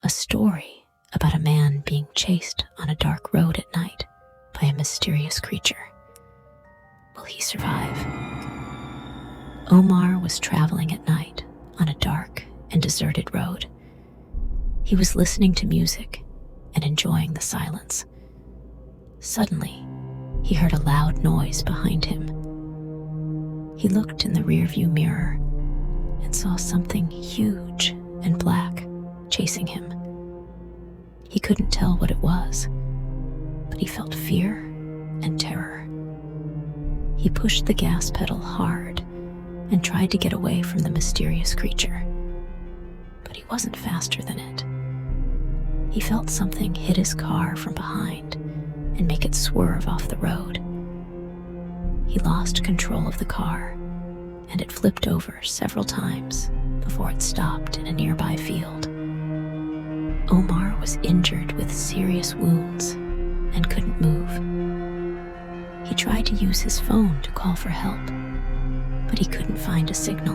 a story about a man being chased on a dark road at night by a mysterious creature. Will he survive? Omar was traveling at night on a dark and deserted road. He was listening to music and enjoying the silence. Suddenly, he heard a loud noise behind him. He looked in the rearview mirror and saw something huge and black chasing him. He couldn't tell what it was, but he felt fear and terror. He pushed the gas pedal hard and tried to get away from the mysterious creature, but he wasn't faster than it. He felt something hit his car from behind and make it swerve off the road. He lost control of the car, and it flipped over several times before it stopped in a nearby field. Omar was injured with serious wounds and couldn't move. He tried to use his phone to call for help, but he couldn't find a signal.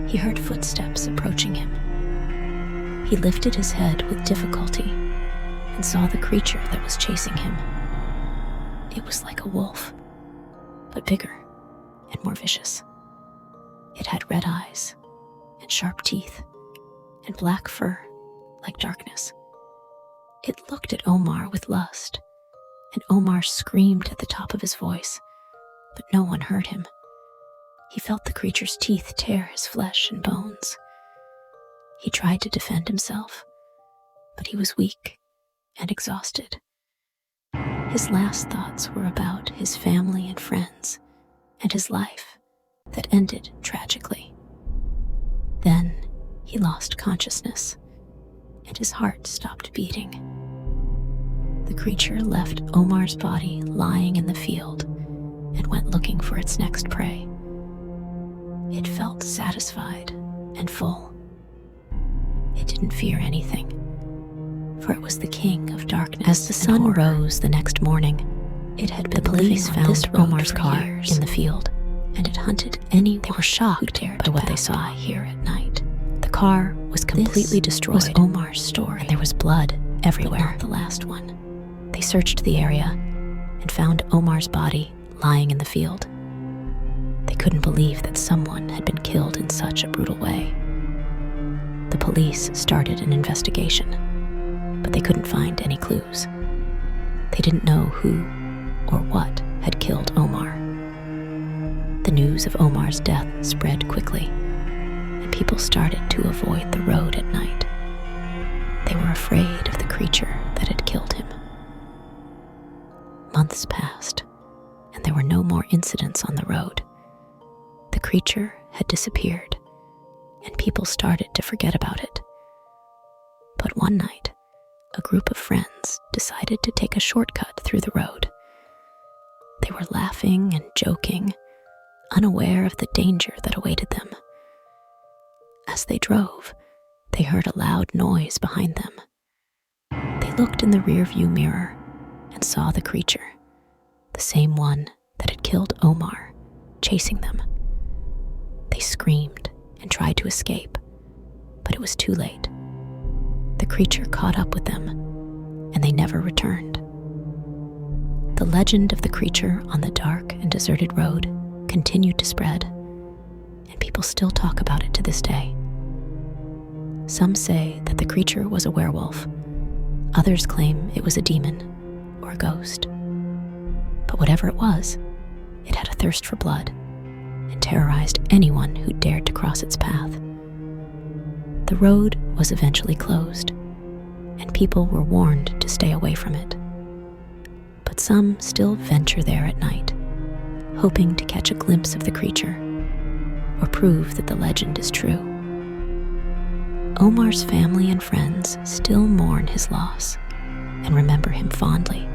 He heard footsteps approaching him. He lifted his head with difficulty and saw the creature that was chasing him. It was like a wolf, but bigger and more vicious. It had red eyes and sharp teeth and black fur like darkness. It looked at Omar with lust, and Omar screamed at the top of his voice, but no one heard him. He felt the creature's teeth tear his flesh and bones. He tried to defend himself, but he was weak and exhausted. His last thoughts were about his family and friends and his life that ended tragically. Then he lost consciousness, and his heart stopped beating. The creature left Omar's body lying in the field and went looking for its next prey. It felt satisfied and full. It didn't fear anything, for it was the king of darkness. As the sun rose the next morning, it had been the police found Omar's car in the field, and it hunted anyone. They were shocked by what they saw here at night. The car was completely destroyed. Was Omar's story, and there was blood everywhere. But not the last one. They searched the area and found Omar's body lying in the field. They couldn't believe that someone had been killed in such a brutal way. The police started an investigation, but they couldn't find any clues. They didn't know who or what had killed Omar. The news of Omar's death spread quickly, and people started to avoid the road at night. They were afraid of the creature that had killed him. Months passed, and there were no more incidents on the road. The creature had disappeared, and people started to forget about it. But one night, a group of friends decided to take a shortcut through the road. They were laughing and joking, unaware of the danger that awaited them. As they drove, they heard a loud noise behind them. They looked in the rearview mirror and saw the creature, the same one that had killed Omar, chasing them. They screamed and tried to escape, but it was too late. The creature caught up with them, and they never returned. The legend of the creature on the dark and deserted road continued to spread, and people still talk about it to this day. Some say that the creature was a werewolf. Others claim it was a demon or a ghost. But whatever it was, it had a thirst for blood and terrorized anyone who dared to cross its path. The road was eventually closed, and people were warned to stay away from it. But some still venture there at night, hoping to catch a glimpse of the creature or prove that the legend is true. Omar's family and friends still mourn his loss and remember him fondly.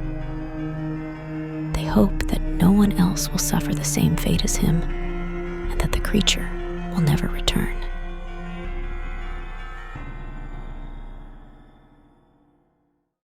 They hope that no one else will suffer the same fate as him, and that the creature will never return.